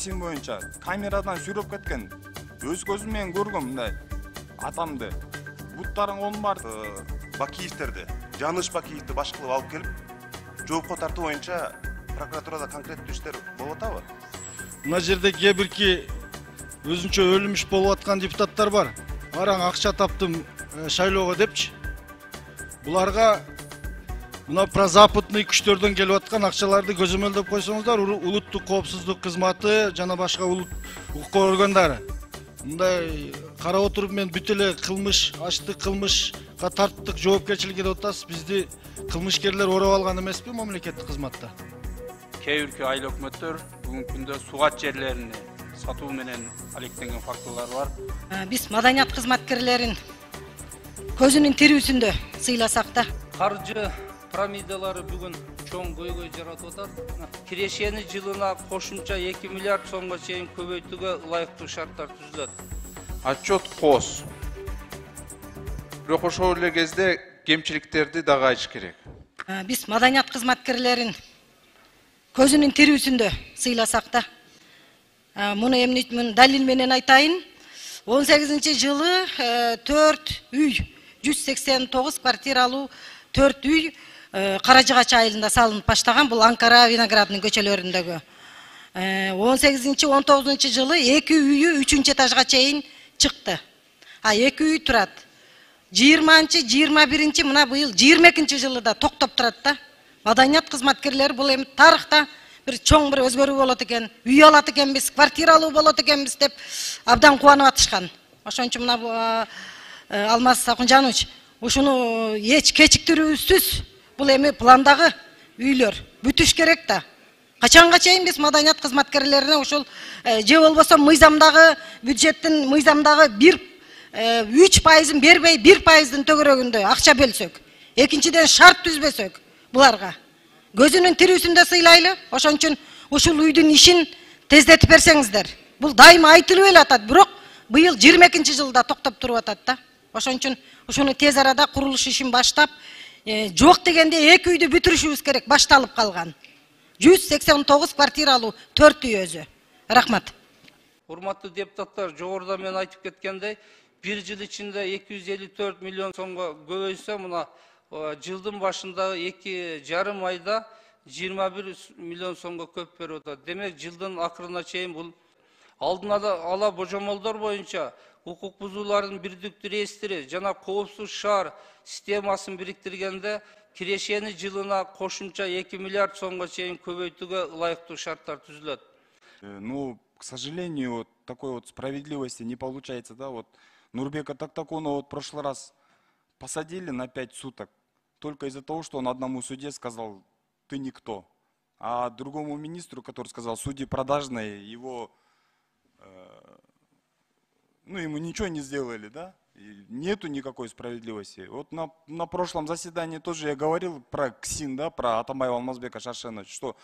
кесим боюнча камерадан сүрөп кеткен. Өз көзүм менен көргөм мындай атамды. Буттарын колун бар. Бакиевтерди, Жаныш Бакиевди баш кылып алып келип, жоопко тартуу боюнча прокуратурада конкреттүү иштер болуп атабы? Мына жерде кээ бирки өзүнчө өлүмүш болуп аткан депутаттар бар. Араң акча таптым шайлоого депчи. Буларга мына прозападный күчтөрдөн келип аткан акчаларды көзөмөлдөп койсоңуздар, улуттук коопсуздук кызматы жана башка укук органдары. Мындай карап отуруп мен бүт эле кылмыш, аштык кылмышка тарттык жоопкерчиликке деп атасыз. Бизди кылмышкерлер ороп алган эмеспи мамлекеттик кызматта? Кээ бирки айыл өкмөттөр бүгүнкү күндө сугат жерлерин сатуу менен алектенген фактылар бар. Биз маданият кызматкерлерин көзүнүн тирүүсүндө сыйласак да. Каржы пирамидалары бүгүн чоң көйгөй жаратып атат. Кирешени жылына кошумча 2 миллиард сомго чейин көбөйтүүгө ылайыктуу шарттар түзүлөт. Отчет кос. Бирок ошол эле кезде кемчиликтерди дагы айтыш керек. Биз маданият кызматкерлерин көзүнүн тирүүсүндө сыйласак да. Муну эмне далил менен айтайын. 18-жылы 4 үй, 189 квартиралуу 4 үй Каражыгач айылында салынып баштаган. Бул Анкара Виноградный көчөлөрүндөгү. 18-19 жылы 2 үйү 3 этажга чейин чыкты. 2 үй турат. 20-21 мына быйыл 22 жылы да токтоп турат да. Маданият кызматкерлери бул эми тарыхта bir чоң bir өзгөрүү болот экен, үй алат экенбиз, квартира алуу болот экенбиз деп абдан кубанып атышкан. Ошон үчүн мына Алмаз Акунжанович, ушуну эч кечиктирүүсүз бул эми пландагы үйлөр бүтүш керек да. Качанга чейин биз маданият кызматкерлерине ушул же болбосо мыйзамдагы бюджеттин мыйзамдагы 3%-ын бербей 1%-ын төгөрөгүндө акча бөлсөк, экинчиден шарт түзбөсөк буларга көзүнүн тирүүсүндө сыйлайлы. Ошон үчүн ушул үйдүн ишин тездетип берсеңиздер. Бул дайыма айтылып эле атат, бирок быйыл 22 жылда токтоп туруп атат да. Ошон үчүн ушуну тез арада курулуш ишин баштап, жок дегенде 2 үйдү бүтүрүшүбүз керек, башталып калган. 189 квартиралуу 4 үй өзү. Рахмат. Урматтуу депутаттар, жогоруда мен айтып кеткендей, 1 жыл ичинде 254 миллион сомго көбөйсө, мына жылдын башындагы 2,5 айда 21 миллион сомго көп берип атат. Демек, жылдын акырына чейин бул алдын ала божомолдор боюнча укук бузуулардын бирдиктүү реестри жана коопсуз шаар системасын бириктиргенде кирешени жылына кошумча 2 миллиард сомго чейин көбөйтүүгө ылайыктуу шарттар түзүлөт. Ну, к сожалению, вот такой вот справедливости не получается, да, вот Нурбека Тактакунова вот в прошлый раз посадили на 5 суток. Только из-за того, что он одному судье сказал, ты никто. А другому министру, который сказал, судьи продажные, его, ему ничего не сделали, да? И нету никакой справедливости. Вот на прошлом заседании тоже я говорил про КСИН, да, про Атамбаева Алмазбека Шаршеновича, что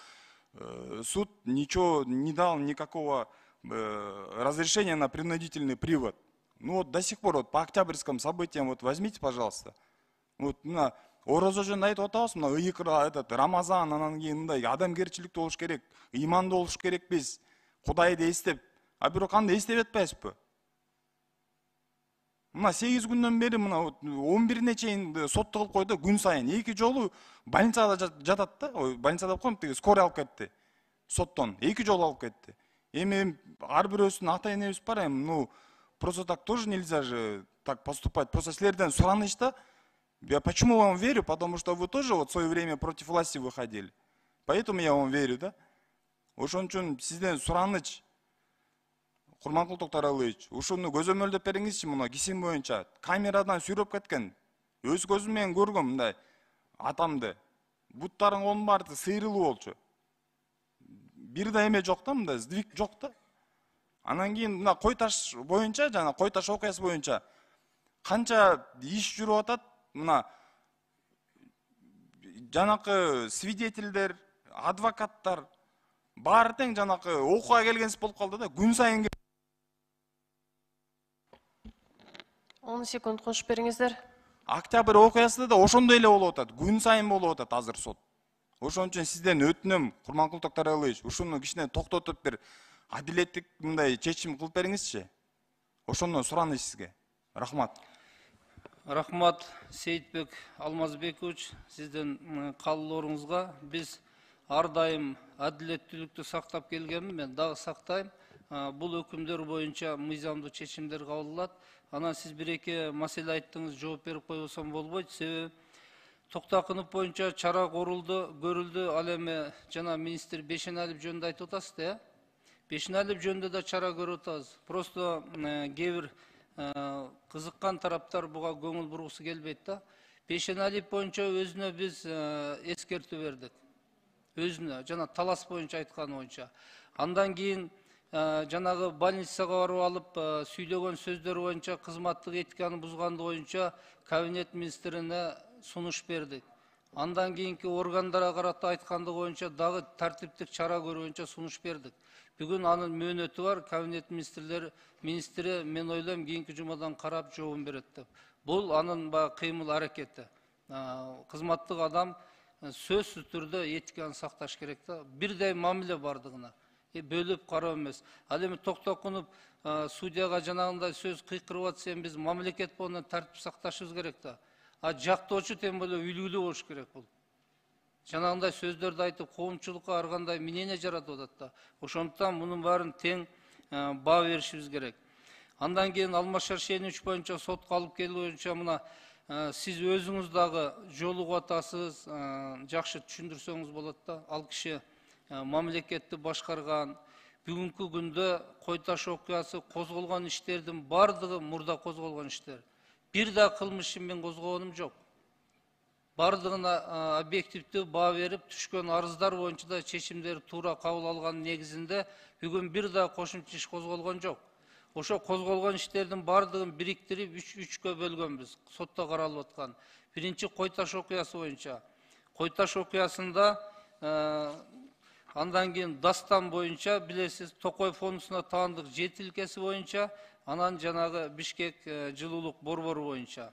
суд ничего не дал, никакого разрешения на принудительный привод. Ну вот до сих пор вот по октябрьским событиям вот возьмите, пожалуйста. Вот на орозо жөнүндө айтып атабыз, мына ыйыкра этот Рамазан, анан кийин мындай адамгерчиликтүү болуш керек, ыймандуу болуш керекпиз, Кудайды эстеп. А бирок кандай эстеп атпайбызбы? Мына 8 күндөн бери мына 11-ине чейин сотто кылып койду, күн сайын 2 жолу больницада жатат да. Больницада деп коем, скорый алып кетти. Соттон 2 жолу алып кетти. Эми ар бирөөсүнүн ата-энебиз бар, эми просто так тоже нельзя же так поступать. Просто силерден сураныч да. Я почему вам верю? Потому что вы тоже вот в свое время против власти выходили. Поэтому я вам верю, да? Ошон үчүн сизден сураныч. Курманкул Токтаралыевич, ушуну көзөмөлдөп бериңизчи, мына кесим боюнча камерадан сүрөп кеткен. Өз көзүм менен көргөм мындай атамды. Буттарын колун баары сыйрылуу болчу. Бир да эме жок да, мындай сдвиг жок да. Анан кийин мына Кой Таш боюнча, жана Кой Таш окуясы боюнча канча иш жүрүп атат, мына жанакы свидетелдер, адвокаттар баары тең жанакы окууга келгенсип болуп калды да, күн сайын 10 секунд кошуп бериңиздер. Октябрь окуясында да ошондой эле болуп атат, күн сайын болуп атат азыр сот. Ошон үчүн сизден өтүнөм, Курманкул Токтаралыевич, ушуну кичине токтотуп бир адилеттик мындай чечим кылып бериңизчи. Ошондон сураныч сизге. Рахмат. Рахмат Сейитбек Алмазбекович, сиздин каалооруңузга. Биз ар дайым адилеттүүлүктү сактап келгенмин, мен дагы сактайм. Бул өкүмдөр боюнча мыйзамдуу чечимдер кабылданат. Анан сиз бир-эки маселе айттыңыз, жооп берип койбосом болбойт. Себеби Токтакынов боюнча чара көрүлдү. Ал эми жана министр Бешеналиев жөнүндө айтып атасыз да, Бешеналиев жөнүндө да чара көрүп атабыз. Просто кээ бир кызыккан тараптар буга көңүл бургусу келбейт да. Бешеналиев боюнча өзүнө биз эскертүү бердик. Өзүнө жана талас боюнча айтканы боюнча. Андан кийин жанагы больницага барып алып сүйлөгөн сөздөр боюнча кызматтык этиканы бузганды боюнча кабинет министрине сунуш бердик. Андан кийинки органдарга карата айтканды боюнча дагы тартиптик чара көрүү боюнча сунуш бердик. Бүгүн анын мөөнөтү бар, кабинет министри мен ойлойм кийинки жумадан карап жообун берет деп. Бул анын кыймыл аракети. Кызматтык адам сөзсүз түрдө этиканы сакташ керек да. Бирдей мамиле бардыгына. Бөлүп кароо эмес. Ал эми Токтокунов судьяга жанагындай сөз кыйкырып атса, биз мамлекет боюнан тартип сакташыбыз керек да. Жактоочу тем более үлгүлүү болуш керек бул. Жанагындай сөздөрдү айтып, коомчулукка ар кандай мнение жаратып атат да. Ошондуктан мунун баарын тең баа беришибиз керек. Андан кийин Алмаз Шенич боюнча сотко алып келүү боюнча мына сиз өзүңүз дагы жолугуп атасыз, жакшы түшүндүрсөңүз болот да. Ал киши мамлекетти башкарган, бүгүнкү күндө Кой Таш окуясы козголгон иштердин бардыгы мурда козголгон иштер. Бир да кылмыш ишин мен козгогонум жок. Бардыгына объективдүү баа берип, түшкөн арыздар боюнча да чечимдер туура кабыл алган негизинде бүгүн бир да кошумча иш козголгон жок. Ошо козголгон иштердин бардыгын бириктирип үчкө бөлгөнбүз. Сотто каралып аткан. Биринчи Кой Таш окуясы боюнча. Кой Таш окуясында андан кийин Дастан боюнча билесиз, Токой фондусуна таандык жетилкеси боюнча, анан жанагы Бишкек жылуулук борбору боюнча.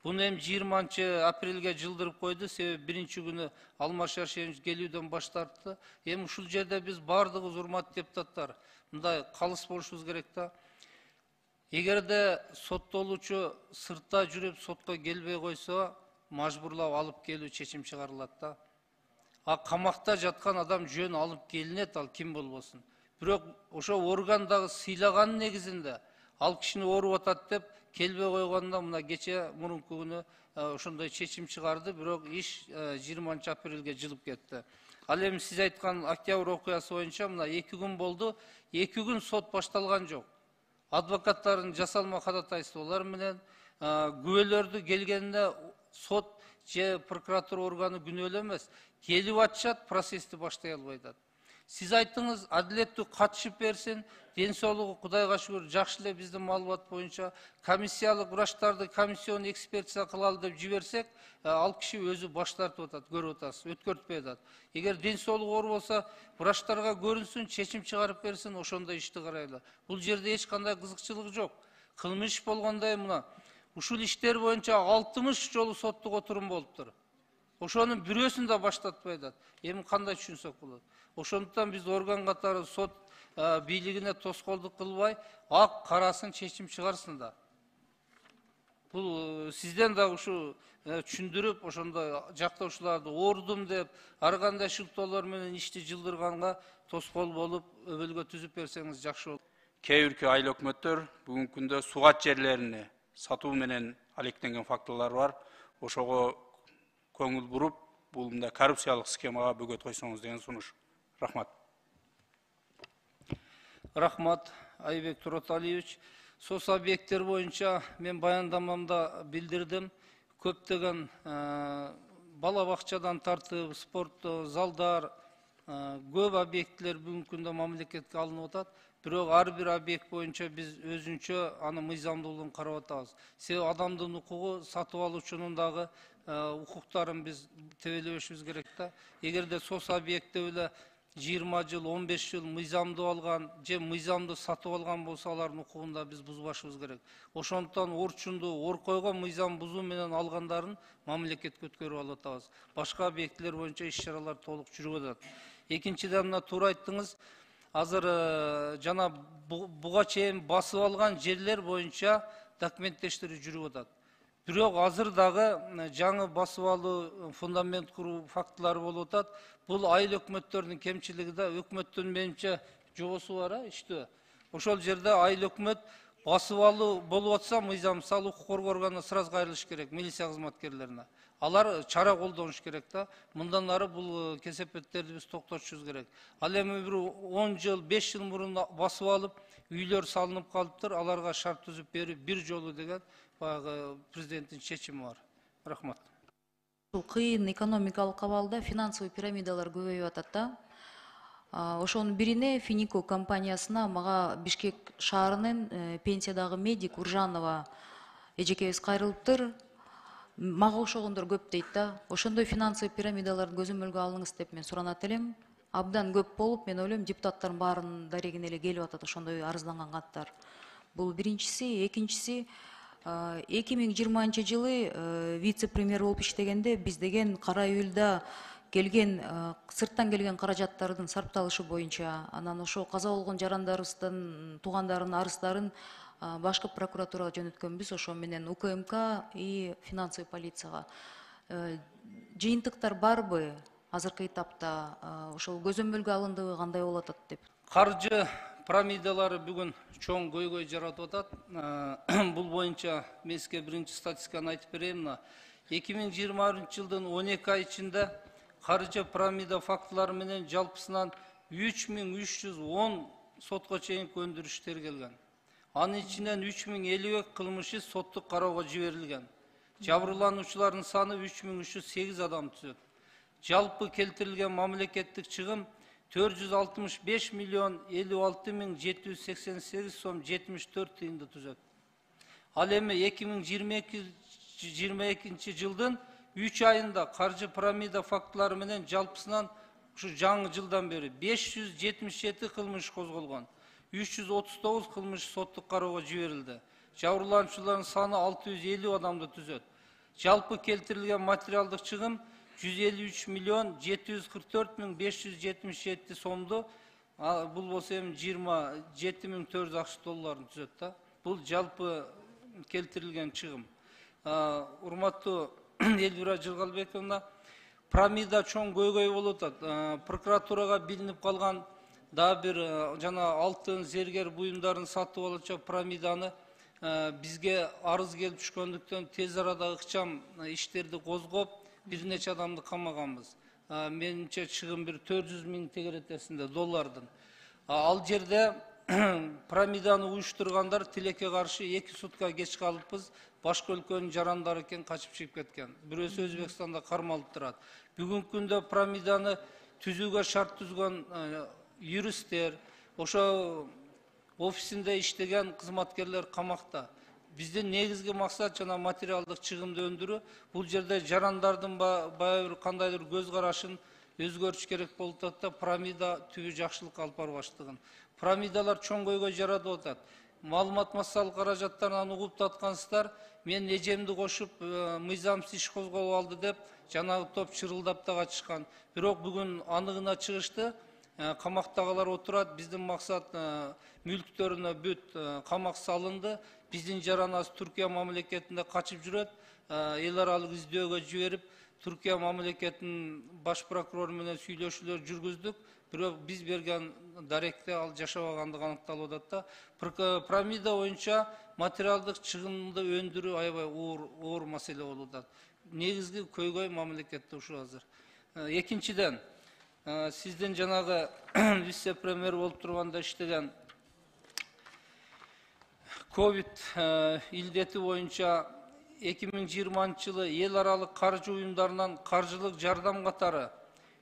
Буну эми 20 апрелге жылдырып койду, себеби биринчи күнү Алмаз Шаршенович келүүдөн баш тартты. Эми ушул жерде биз бардыгыбыз, урматтуу депутаттар, мындай калыс болушубуз керек да. Эгерде соттолуучу сыртта жүрүп сотко келбей койсо, мажбурлап алып келүү чечим чыгарылат да. Камакта жаткан адам жөн алып келинет, ал ким болбосун. Бирок ошо орган дагы сыйлаган негизинде ал кишини ооруп атат деп келбей койгонда мына кече мурунку күнү ошондой чечим чыгарды, бирок иш 20 апрелге жылып кетти. Ал эми сиз айткан Октябрь окуясы боюнча мына 2 күн болду, 2 күн сот башталган жок. Адвокаттардын жасалма кадатайстволор менен күбөлөрдү келгенде сот же прокуратура органы күнөөлүү эмес, келип атышат, процессти баштай албай атат. Сиз айттыңыз, адилеттүү катышып берсин, ден соолугу Кудайга шүгүр жакшы эле биздин маалымат боюнча комиссиялык врачтарды комиссион экспертиза кылалы деп жиберсек, ал киши өзү баш тартып атат, көрүп атасыз, өткөртпөй атат. Эгер ден соолугу оор болсо, врачтарга көрүнсүн, чечим чыгарып берсин, ошондой ишти карайлы. Бул жерде эч кандай кызыкчылык жок. Кылмыш болгондой мына ушул иштер боюнча 60 жолу соттук отурум болуптур. Ошонун бирөөсүн да баштатпай атат. Эми кандай түшүнсөк болот? Ошондуктан биз орган катары сот бийлигине тоскоолдук кылбай, ак карасын чечим чыгарсын да. Бул сизден да ушу түшүндүрүп, ошондой жактоочуларды оордум деп, ар кандай шылтоолор менен ишти жылдырганга тоскоол болуп, өбөлгө түзүп берсеңиз жакшы болот. Кээ бирки айыл өкмөттөр бүгүнкү күндө сугат жерлерине сатуу менен алектенген фактылар бар. Ошого көңүл буруп, бул мындай коррупциялык схемага бөгөт койсоңуз деген сунуш. Рахмат. Рахмат, Айбек Туроталиевич. Сос объекттер боюнча мен баяндамамда билдирдим. Көптөгөн бала бакчадан тартып, спорт залдар, көп объекттер бүгүнкү күндө мамлекетке алынып атат. Бирок ар бир объект боюнча биз өзүнчө аны мыйзамдуулугун карап атабыз. Себеби адамдын укугу, сатып алуучунун дагы укуктарын биз тебелебешибиз керек да. Эгерде сос объектте эле 20 жыл, 15 жыл мыйзамдуу алган, же мыйзамдуу сатып алган болсо, алардын укугун да биз бузбашыбыз керек. Ошондуктан орчунду, оркойго мыйзам бузуу менен алгандарын мамлекетке өткөрүп алып атабыз. Башка объекттер боюнча иш чаралар толук жүрүп атат. Экинчиден, мына туура айттыңыз, азыр жана буга чейин басып алган жерлер боюнча документтештирүү жүрүп атат. Бирок азыр дагы жаңы басып алуу, фундамент куруу фактылары болуп атат. Бул айыл өкмөттөрдүн кемчилиги да, өкмөттүн менимче жобосу бар, иштөө. Ошол жерде айыл өкмөт басып алуу болуп атса, мыйзам, мисалы, укук коргоо органына сразу кайрылыш керек, милиция кызматкерлерине. Алар чара колдонуш керек да. Мындан ары бул кесепеттерди биз токтотушубуз керек. Ал эми бир 10 жыл, 5 жыл мурун басып алып, үйлөр салынып калыптыр, аларга шарт түзүп берип бир жолу деген баягы президенттин чечими бар. Рахмат. Бул кыйын экономикалык абалда финансовый пирамидалар көбөйүп атат да. Ошонун бирине Финико компаниясына мага Бишкек шаарынын пенсиядагы медик Уржанова эжекебиз кайрылыптыр. Мага ошогондор көп дейт да. Ошондой финансовый пирамидаларды көзөмөлгө алыңыз деп мен суранат элем. Абдан көп болуп, мен ойлойм, депутаттардын баарынын дарегине эле келип атат ошондой арызданган каттар. Бул биринчиси, экинчиси 2020 жылы вице-премьер болуп иштегенде биз деген кара июлда келген сырттан келген каражаттардын сарпталышы боюнча, анан ошо каза болгон жарандарыбыздын туугандарынын арыздарын башкы прокуратурага жөнөткөнбүз, ошо менен УКМК и финансовый полицияга. Жыйынтыктар барбы азыркы этапта, ошол көзөмөлгө алындыбы, кандай болуп атат деп? Каржы пирамидалары бүгүн чоң көйгөй жаратып атат. Бул боюнча мен сизге биринчи статистиканы айтып берейин. 2020 жылдын 12 ай ичинде каржы пирамида фактылары менен жалпысынан 3310 сотко чейинки өндүрүш тергелген. Анын ичинен 3052 кылмышы соттук кароого жиберилген. Жабырлануучулардын саны 3308 адам түзөт. Жалпы келтирилген мамлекеттик чыгым 465 миллион 56 миң 788 сом 74 тыйынды түзөт. Ал эми 2022 жылдын 3 айында каржы пирамида фактылары менен жалпысынан ушу жаңы жылдан бери 577 кылмыш козголгон. 339 кылмыш соттук кароого жиберилди. Жабырлануучулардын саны 650 адамды түзөт. Жалпы келтирилген материалдык чыгым 153 миллион 744 миң 577 сомду, бул болсо эми 27 миң 400 акш долларын түзөт да. Бул жалпы келтирилген чыгым. Урматтуу Элвира Жылгалбековна, пирамида чоң көйгөй болуп атат. Прокуратурага билинип калган да бир жана алтын, зергер буюмдарын сатып алуучу пирамиданы бизге арыз келип түшкөндүктөн тез арада ыкчам иштерди козгоп, бир нече адамды камаганбыз. Менимче чыгым бир 400 миң тегеретесинде доллардын. Ал жерде пирамиданы уюштургандар тилекке каршы 2 сутка кеч калыппыз. Башка өлкөнүн жарандары экен, качып чыгып кеткен. Бирөөсү Өзбекстанда кармалып турат. Бүгүнкү күндө пирамиданы түзүүгө шарт түзгөн юристтер, ошо офисинде иштеген кызматкерлер камакта. Биздин негизги максат жана материалдык чыгымды өндүрүү. Бул жерде жарандардын баягы кандайдыр көз карашын өзгөртүш керек болуп атат да, пирамида түбү жакшылык алып барбаштыгын. Пирамидалар чоң көйгөй жаратып атат. Маалымат массалык каражаттарынан угуп аткансыздар, мен эжемди кошуп мыйзамсыз иш козголуп алды деп жанагы топ чырылдап да качышкан. Бирок бүгүн аныгына чыгышты. Камактагылар отурат, биздин максат мүлктөрүнө бүт камак салынды. Биздин жаранасы Түркия мамлекетинде качып жүрөт. Эл аралык издөөгө жиберип, Түркия мамлекетинин баш прокурору менен сүйлөшүүлөр жүргүздүк. Бирок биз берген даректе ал жашабагандыгы аныкталып атат да. Пирамида боюнча материалдык чыгымды өндүрүү аябай оор маселе болуп атат. Негизги көйгөй мамлекетте ушул азыр. Экинчиден, сиздин жанагы вице-премьер болуп турганда иштеген ковид илдети боюнча 2020 жылы эл аралык каржы уюмдарынан каржылык жардам катары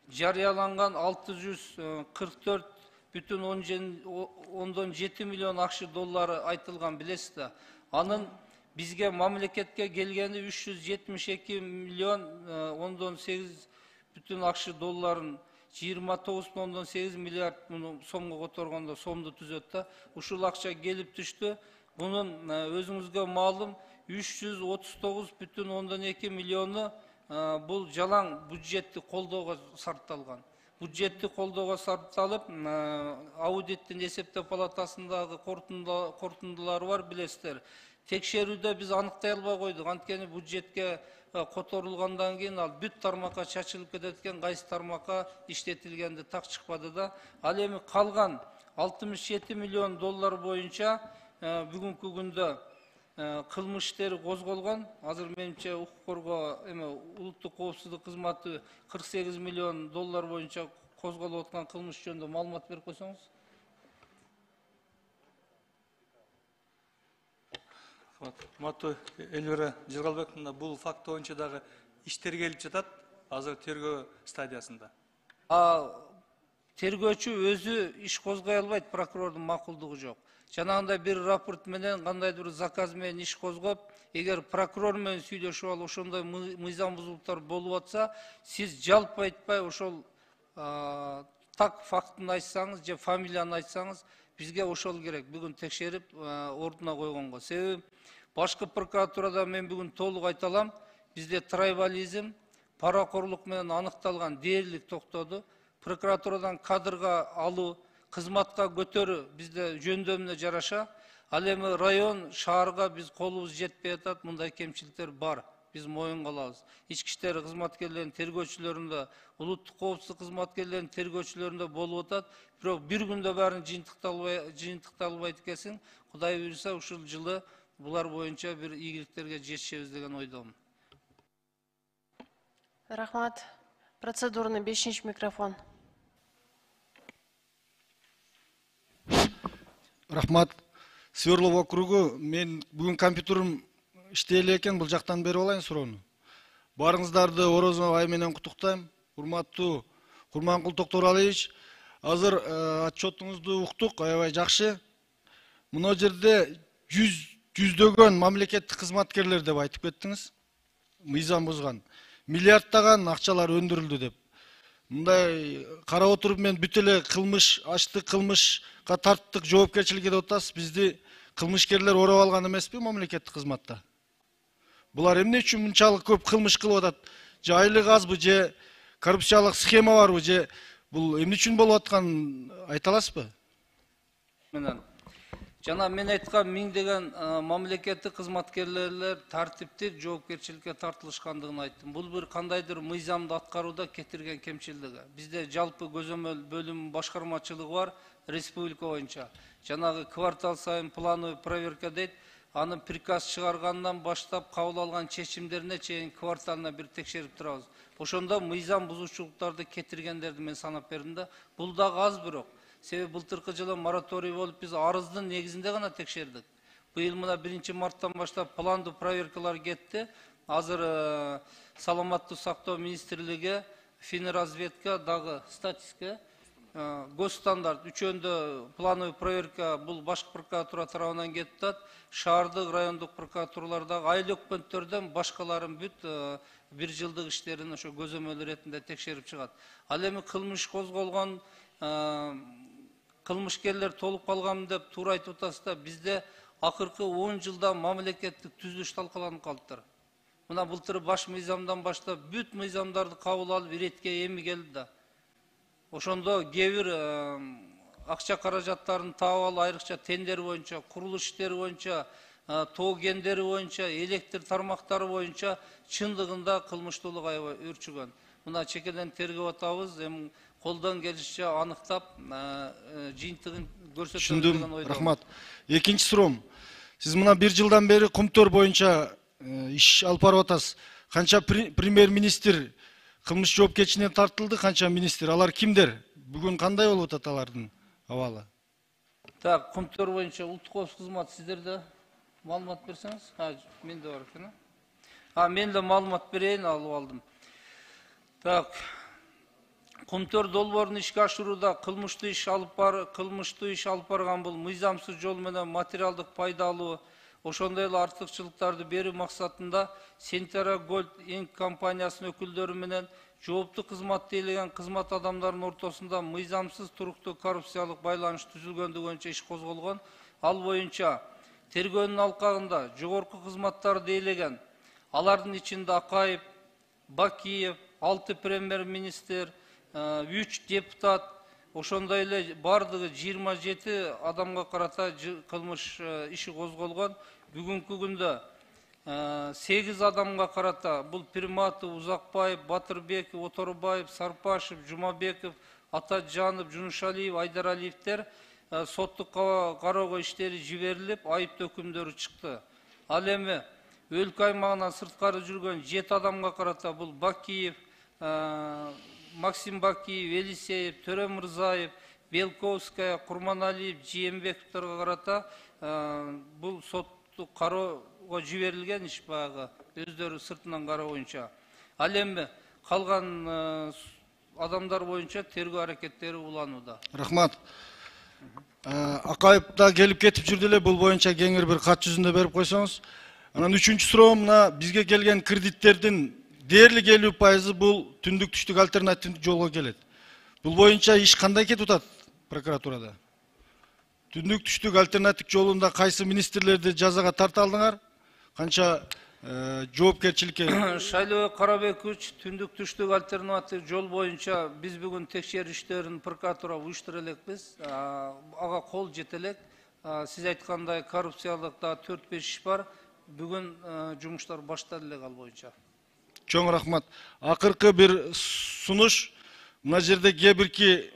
жарыяланган 644,7 миллион акш доллары айтылган, билесиз да. Анын бизге мамлекетке келгени 372 миллион 18,8 акш долларын 29,8 миллиард сомго которгондо сомду түзөт да. Ушул акча келип түштү. Bunun özünüzge malum 339,2 milyonu bu jalan budjetти колдоого сарпталган. бюджетти колдоого сарпталып, аудиттин эсептөө палатасындагы корутундулары бар, билесиздер. Текшерүүдө биз аныктай албай койдук. Анткени бюджетке которулгандан кийин ал бүт тармакка чачылып кетет экен, кайсы тармакка иштетилгенди так чыкпады да. Ал эми калган 67 миллион доллар боюнча бүгүнкү күндө кылмыш иштери козголгон. Азыр менимче укук коргоо улуттук коопсуздук кызматы 48 миллион доллар боюнча козголуп аткан кылмыш жөнүндө маалымат берип койсоңуз. Урматтуу Элвира Жыргалбек мына бул факт боюнча дагы иштер келип жатат, азыр тергөө стадиясында. Тергөөчү өзү иш козгой албайт, прокурордун макулдугу жок. Жанагындай бир рапорт менен, кандайдыр бир заказ менен иш козгоп, эгер прокурор менен сүйлөшүп алып ошондой мыйзам бузуулуктар болуп атса, сиз жалпы айтпай ошол так фактын айтсаңыз же фамилияны айтсаңыз, бизге ошол керек. Бүгүн текшерип ордуна койгонго. Себеби башкы прокуратурада мен бүгүн толук айта алам, бизде трайбализм, паракорлук менен аныкталган дээрлик токтоду. Прокуратурадан кадрга алуу, кызматка көтөрүү бизде жөндөмүнө жараша. Ал эми район, шаарга биз колубуз жетпей атат, мындай кемчиликтер бар. Биз моюнга алабыз. Ички иштер кызматкерлеринин тергөөчүлөрүндө, улуттук коопсуздук кызматкерлеринин тергөөчүлөрүндө болуп атат. Бирок бир күндө баарын жыйынтыкталбайт экенсиң. Кудай буйруса, ушул жылы булар боюнча бир ийгиликтерге жетишебиз деген ойдомун. Рахмат. Процедурный 5-ші микрофон. Рахмат. Сверлов округу, мен бүгүн компьютерим иштей эле экен, бул жактан берип алайын суроону. Барыңыздарды Орозов ай менен куттуктайм. Урматтуу Курманкул Токторалиевич, азыр отчетуңузду уктук, аябай жакшы. Мына жерде жүздөгөн мамлекеттик кызматкерлер деп айтып кеттиңиз. Мыйзам бузган. Миллиардтаган акчалар өндүрүлдү деп. Мындай карап отуруп мен бүт эле кылмыш, аштык кылмышка тарттык жоопкерчиликке деп атасыз. Бизди кылмышкерлер ороп алган эмеспи мамлекеттик кызматта? Булар эмне үчүн мынчалык көп кылмыш кылып атат? Же айлык азбы, же коррупциялык схема барбы, же бул эмне үчүн болуп атканын айта аласызбы? Жана мен айткан миңдеген мамлекеттик кызматкерлер тартиптик жоопкерчиликке тартылышкандыгын айттым. Бул бир кандайдыр мыйзамды аткарууда кетирген кемчилдиги. Бизде жалпы көзөмөл бөлүм башкармачылыгы бар республика боюнча. Жанагы квартал сайын плановый проверка дейт. Аны приказ чыгаргандан баштап кабыл алган чечимдерине чейин кварталына бир текшерип турабыз. Ошондо мыйзам бузуучулуктарды кетиргендерди мен санап бердим да. Бул дагы аз бирок. Себеби былтыркы жылы мораторий болуп биз арыздын негизинде гана текшердик. Быйыл мына 1 марттан баштап пландуу проверкалар кетти. Азыр саламаттуу сактоо министрлиги, Финразведка, дагы статистика, госстандарт үчөөндө плановый проверка бул башкы прокуратура тарабынан кетип атат. Шаардык, райондук прокуратуралардагы айыл өкмөттөрдөн башкаларын бүт бир жылдык иштерин ошо көзөмөл иретинде текшерип чыгат. Ал эми кылмыш козголгон кылмышкерлер толуп калган деп туура айтып атасыз да, бизде акыркы 10 жылда мамлекеттик түзүлүш талкаланып калыптыр. Мына былтыр баш мыйзамдан баштап бүт мыйзамдарды кабыл алып иретке эми келди да. Ошондо кээ бир акча каражаттарын таап алып, айрыкча тендер боюнча, курулуш иштери боюнча, тоо кендери боюнча, электр тармактары боюнча чындыгында кылмыштуулук аябай өрчүгөн. Мына чекеден тергеп атабыз, эми колдон келишинче аныктап, жыйынтыгын көрсөтөбүз деген ойдомун. Рахмат. Экинчи суроом. Сиз мына 1 жылдан бери Кумтөр боюнча иш алып барып атасыз. Канча премьер-министр кылмыш жоопкерчилигине тартылды, канча министр? Алар кимдер? Бүгүн кандай болуп атат алардын абалы? Так, Кумтөр боюнча улуттук коопсуздук кызматы сиздерде маалымат берсеңиз? Менде бар экен. Мен да маалымат берейин, алып алдым. Так, Кумтөр долбоорун ишке ашырууда кылмыштуу иш алып барган бул мыйзамсыз жол менен материалдык пайда алуу, ошондой эле артыкчылыктарды берүү максатында Сентера Голд Инк компаниясынын өкүлдөрү менен жооптуу кызмат тейлеген кызмат адамдарынын ортосунда мыйзамсыз туруктуу коррупциялык байланыш түзүлгөндүгү боюнча иш козголгон. Ал боюнча тергөөнүн алкагында жогорку кызматтарды тейлеген, алардын ичинде Акаев, Бакиев, 6 премьер-министр, 3 депутат, ошондой эле бардыгы 27 адамга карата кылмыш иши козголгон. Бүгүнкү күндө 8 адамга карата бул Пирматов, Узакбаев, Батырбеков, Оторбаев, Сарпашев, Жумабеков, Атаджанов, Жунушалиев, Айдаралиевдер соттук кароого иштери жиберилип, айыптуу өкүмдөрү чыкты. Ал эми өлкө аймагынан сырткары жүргөн 7 адамга карата бул Бакиев, Максим Бакиев, Елисеев, Төрө Мырзаев, Белковская, Курманалиев, Жиембековторго карата бул соттук кароого жиберилген иш баягы өздөрү сыртынан кароо боюнча. Ал эми калган адамдар боюнча тергөө аракеттери уланууда. Рахмат. Акаев да келип кетип жүрдү эле, бул боюнча кеңир бир кат жүзүндө берип койсоңуз. Анан үчүнчү суроом, мына бизге келген кредиттердин дээрлик 50% бул түндүк түштүк альтернативдик жолго келет. Бул боюнча иш кандай кетип атат прокуратурада? Түндүк түштүк альтернативдик жолунда кайсы министрлерди жазага тарта алдыңар? Канча жоопкерчиликке? Шайлоо Карабекович, түндүк түштүк альтернативдик жол боюнча биз бүгүн текшерүү иштерин прокуратура уюштура элекпиз. Ага кол жете элек. Сиз айткандай коррупциялык да 4-5 иш бар. Бүгүн жумуштар башталды элек ал боюнча. Чоң рахмат. Акыркы бир сунуш, мына жерде кээ бирки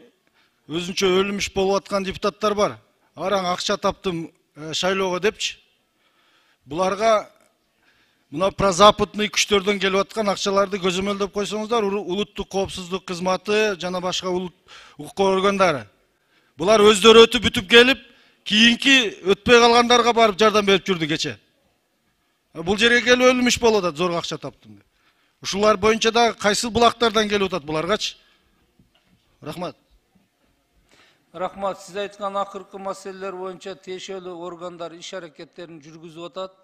өзүнчө өлүмүш болуп аткан депутаттар бар. Араң акча таптым шайлоого депчи. Буларга мына прозападный күчтөрдөн келип аткан акчаларды көзөмөлдөп койсоңуздар, улуттук коопсуздук кызматы жана башка укук органдары. Булар өздөрү өтүп бүтүп келип, кийинки өтпөй калгандарга барып жардам берип жүрдү кече. Бул жерге келип өлүмүш болуп атат, зорго акча таптым деп. Ушулар боюнча да кайсы булактардан келип атат буларгачы? Рахмат. Рахмат, сиз айткан акыркы маселелер боюнча тиешелүү органдар иш аракеттерин жүргүзүп атат.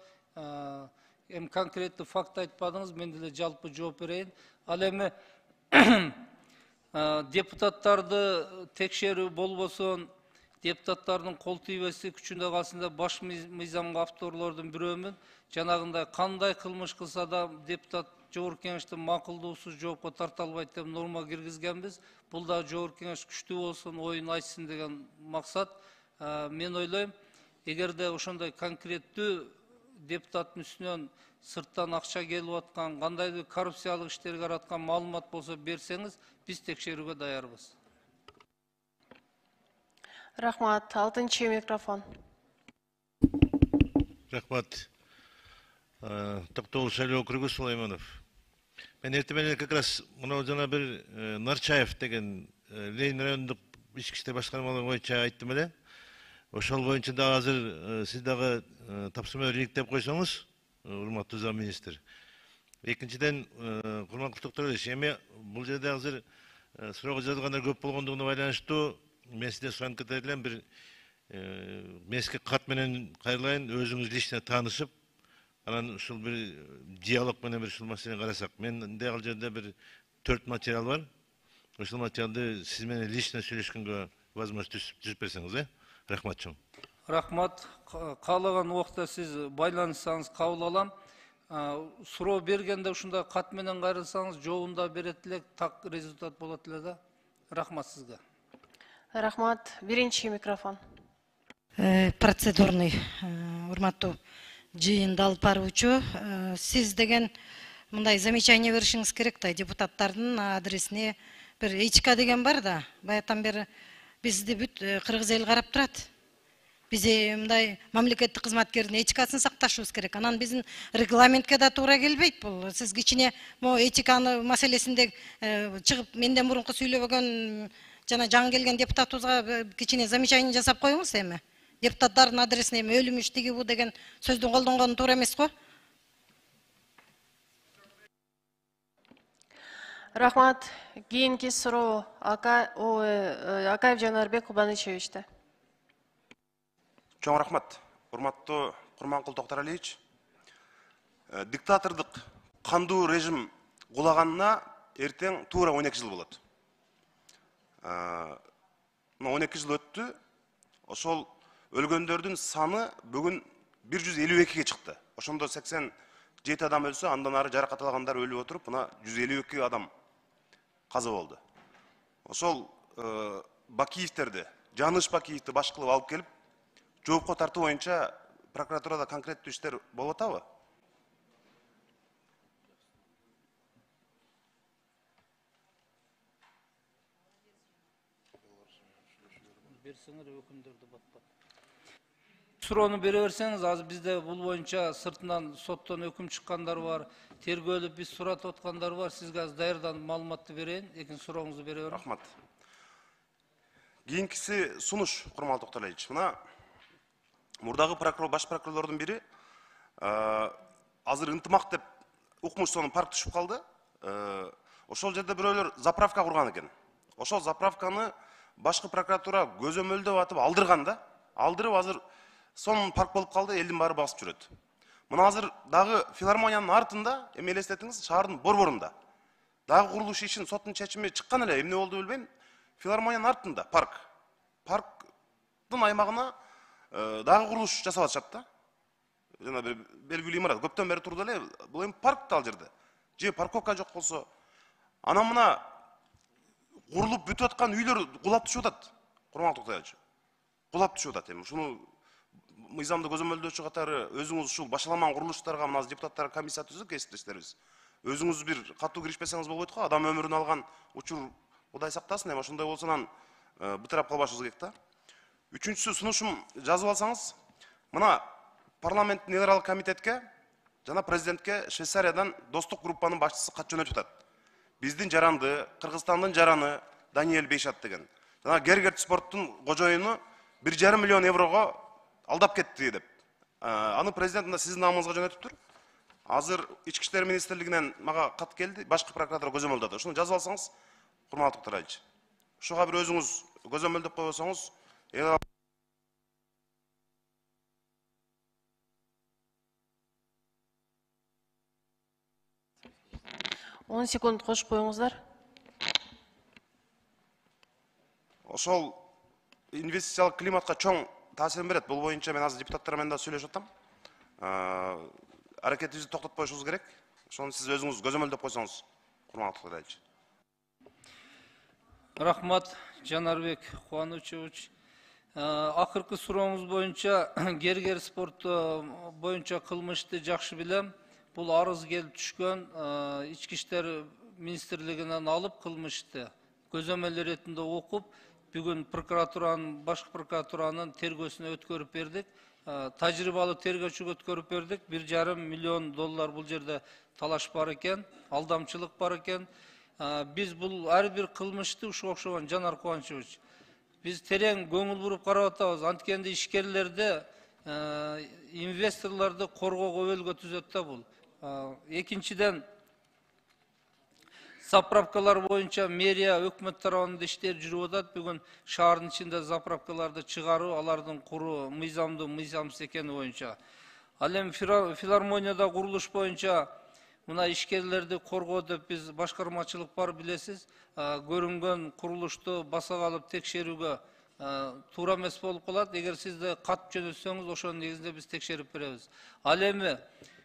Эми конкреттүү факт айтпадыңыз, мен деле жалпы жооп берейин. Ал эми депутаттарды текшерүү болбосун, депутаттардын кол тийбеси күчүндө калсын деп баш мыйзамга авторлордун бирөөмүн. Жанагындай кандай кылмыш кылса да депутат жогорку кеңештин макулдуусуз жоопко тарта албайт деп норма киргизгенбиз. Бул да жогорку кеңеш күчтүү болсун, оюн айтсын деген максат. Мен ойлойм, эгерде ошондой конкреттүү депутаттын үстүнөн сырттан акча келип аткан, кандайдыр коррупциялык иштерге караткан маалымат болсо берсеңиз, биз текшерүүгө даярбыз. Рахмат. 6-чы микрофон. Рахмат. Токтогул шайлоо округу Сулайманов. Мен эртең менен как раз мына жана бир Нарчаев деген Ленин райондук ички иштер башкармалыгы боюнча айттым эле. Ошол боюнча да азыр сиз дагы тапсырма иликтеп койсоңуз, урматтуу замминистр. Экинчиден, курманкул Токтогулович, эми бул жерде азыр суроого жазылгандар көп болгондугуна байланыштуу мен сизден суранып кетер элем, бир меске кат менен кайрылайын, өзүңүз лично таанышып, анан ушул бир диалог менен бир ушул маселени карасак. Менде ал жерде бир 4 материал бар. Ушул материалды сиз менен лично сүйлөшкөнгө возможность түзүп берсеңиз, Рахмат чоң. Рахмат. Каалаган убакта сиз байланышсаңыз кабыл алам. Суроо бергенде ушундай кат менен кайрылсаңыз, жообунда берет элек, так результат болот эле да. Рахмат сизге. Рахмат. 1-чи микрофон. Процедурный, урматтуу жыйынды алып баруучу, сиз деген мындай замечание беришиңиз керек да, депутаттардын адресине бир эчка деген бар да, баягытан бери бизди бүт кыргыз эл карап турат. Биз мындай мамлекеттик кызматкердин этикасын сакташыбыз керек. Анан биздин регламентке да туура келбейт бул. Сиз кичине этиканы маселесинде чыгып менден мурунку сүйлөбөгөн жана жаңы келген депутатыбызга кичине замечание жасап коюңуз эми. Депутаттардын адресине эми өлүмүш тиги бу деген сөздүн колдонгону туура эмес го? Рахмат. Кийинки суроо Акаев Жанарбек Кубанычевичте. Чоң рахмат. Урматтуу Курманкул Токторалиевич. Диктатордук кандуу режим кулаганына эртең туура 12 жыл болот. 12 жыл өттү. Ошол өлгөндөрдүн саны бүгүн 152ге чыкты. Ошондо 87 адам өлсө, андан ары жаракат алгандар өлүп отуруп, мына 152 адам каза болду. ошол Бакиевтерди, Жаныш Бакиевди баш кылып алып келип, жоопко тартуу боюнча прокуратурада конкреттүү иштер болуп атабы? Суроону бере берсеңиз, азыр бизде бул боюнча сыртынан соттон өкүм чыккандар бар, тергөөлүп биз суратып аткандар бар. Сизге азыр даярданып маалыматты берейин, экинчи сурооңузду бере бериң. Рахмат. Кийинкиси сунуш, курматтуу Токтолевич. Мына мурдагы баш прокурорлордун бири азыр ынтымак деп укмуш сонун парк түшүп калды. Ошол жерде бирөөлөр заправка курган экен. Ошол заправканы башкы прокуратура көзөмөлдөп атып алдырган да. Алдырып азыр сонун парк болуп калды, элдин баары басып жүрөт. Мына азыр дагы филармониянын артында, эми элестетиңиз, шаардын борборунда. Дагы курулуш ишин соттун чечими чыккан эле, эмне болду билбейм. Филармониянын артында парк. Парктын аймагына дагы курулуш жасап атышат да. Жана бир белгилүү имарат, көптөн бери турду эле, бул эми парк да ал жерде. Же парковка жок болсо, анан мына курулуп бүтүп аткан үйлөр кулап түшүп атат. Курматтуу Токтолевич. Кулап түшүп атат эми. Шуну мыйзамды көзөмөлдөөчү катары өзүңүз ушул башаламан курулуштарга мына депутаттар комиссия түзүп кесиптештерибиз. Өзүңүз бир катуу киришпесеңиз болбойт го, адам өмүрүн алган учур Кудай сактасын, эми ошондой болсо анан бытырап калбашыбыз керек да. Үчүнчүсү сунушум жазып алсаңыз, мына парламенттин эл аралык комитетке жана президентке Швейцариядан достук группанын башчысы кат жөнөтүп атат. Биздин жаранды, Кыргызстандын жараны Даниэль Бейшат деген. Жана Гергерт спорттун кожоюну 1,5 миллион еврого алдап кетти деп. Аны президент мына сиздин намыңызга жөнөтүптүр. Азыр Ички иштер министрлигинен мага кат келди, башкы прокуратура көзөмөлдөдү. Ушуну жазып алсаңыз, курматтуу Токтолевич. Ушуга бир өзүңүз көзөмөлдөп койсоңуз, 10 секунд кошуп коюңуздар. Ошол инвестициялык климатка чоң таасирин берет. Бул боюнча мен азыр депутаттар менен да сүйлөшүп атам. Аракетибизди токтотпошубуз керек. Ошону сиз өзүңүз көзөмөлдөп койсоңуз, курматтуу Токтолевич. Рахмат, Жанарбек Кубанычевич. Акыркы сурооңуз боюнча Гергер спорту боюнча кылмышты жакшы билем. Бул арыз келип түшкөн, Ички иштер министрлигинен алып кылмышты көзөмөл иретинде окуп, бүгүн прокуратуранын, башкы прокуратуранын тергөөсүнө өткөрүп бердик. Тажрыйбалуу тергөөчүгө өткөрүп бердик. 1,5 миллион доллар бул жерде талаш бар экен, алдамчылык бар экен. Биз бул ар бир кылмышты ушуга окшогон, Жанар Кубанычевич, биз терең көңүл буруп карап атабыз. Анткенде ишкерлерди, инвесторлорду коргоого өбөлгө түзөт да бул. Экинчиден, заправкалар боюнча мэрия өкмөт тарабында иштер жүрүп атат. Бүгүн шаардын ичинде заправкаларды чыгаруу, алардын куруу мыйзамдуу, мыйзамсыз экени боюнча. Ал эми филармонияда курулуш боюнча мына ишкерлерди коргоо деп биз башкармачылык бар, билесиз. Көрүнгөн курулушту баса калып текшерүүгө туура эмес болуп калат. Эгер сизде кат жөнөтсөңүз, ошонун негизинде биз текшерип беребиз. Ал эми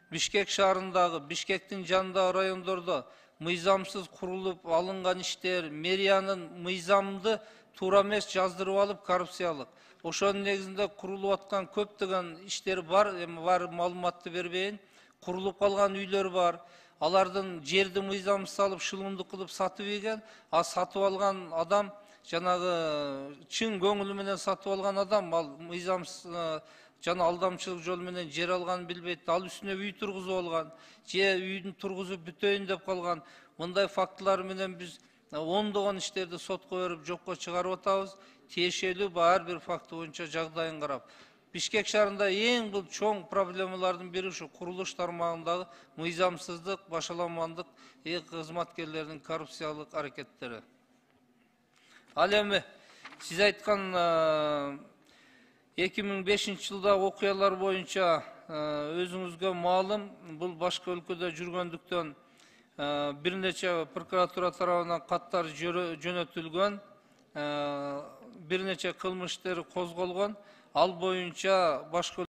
Бишкек шаарындагы, Бишкектин жанындагы райондордо мыйзамсыз курулуп алынган иштер, мэриянын мыйзамды туура эмес жаздырып алып, коррупциялык. Ошонун негизинде курулуп аткан көптөгөн иштер бар, эми бар маалыматты бербейин. Курулуп калган үйлөр бар. Алардын жерди мыйзамсыз алып, шылымдык кылып сатып ийген, сатып алган адам, жанагы чын көңүлү менен сатып алган адам, ал мыйзамсыз жана алдамчылык жол менен жер алганын билбейт. Ал үстүнө үй тургузуп алган, же үйдүн тургузуп бүтөйүн деп калган. Мындай фактылар менен биз ондогон иштерди сотко берип жокко чыгарып атабыз. Тиешелүү ар бир факты боюнча жагдайын карап. Бишкек шаарында эң бул чоң проблемалардын бири ушу курулуш тармагындагы мыйзамсыздык, башаламандык, кызматкерлердин коррупциялык аракеттери. Ал эми сиз айткан 2005 жылдагы окуялар боюнча өзүңүзгө маалым, бул башка өлкөдө жүргөндүктөн бир нече прокуратура тарабынан каттар жөнөтүлгөн, бир нече кылмыш иштери козголгон. Ал боюнча башка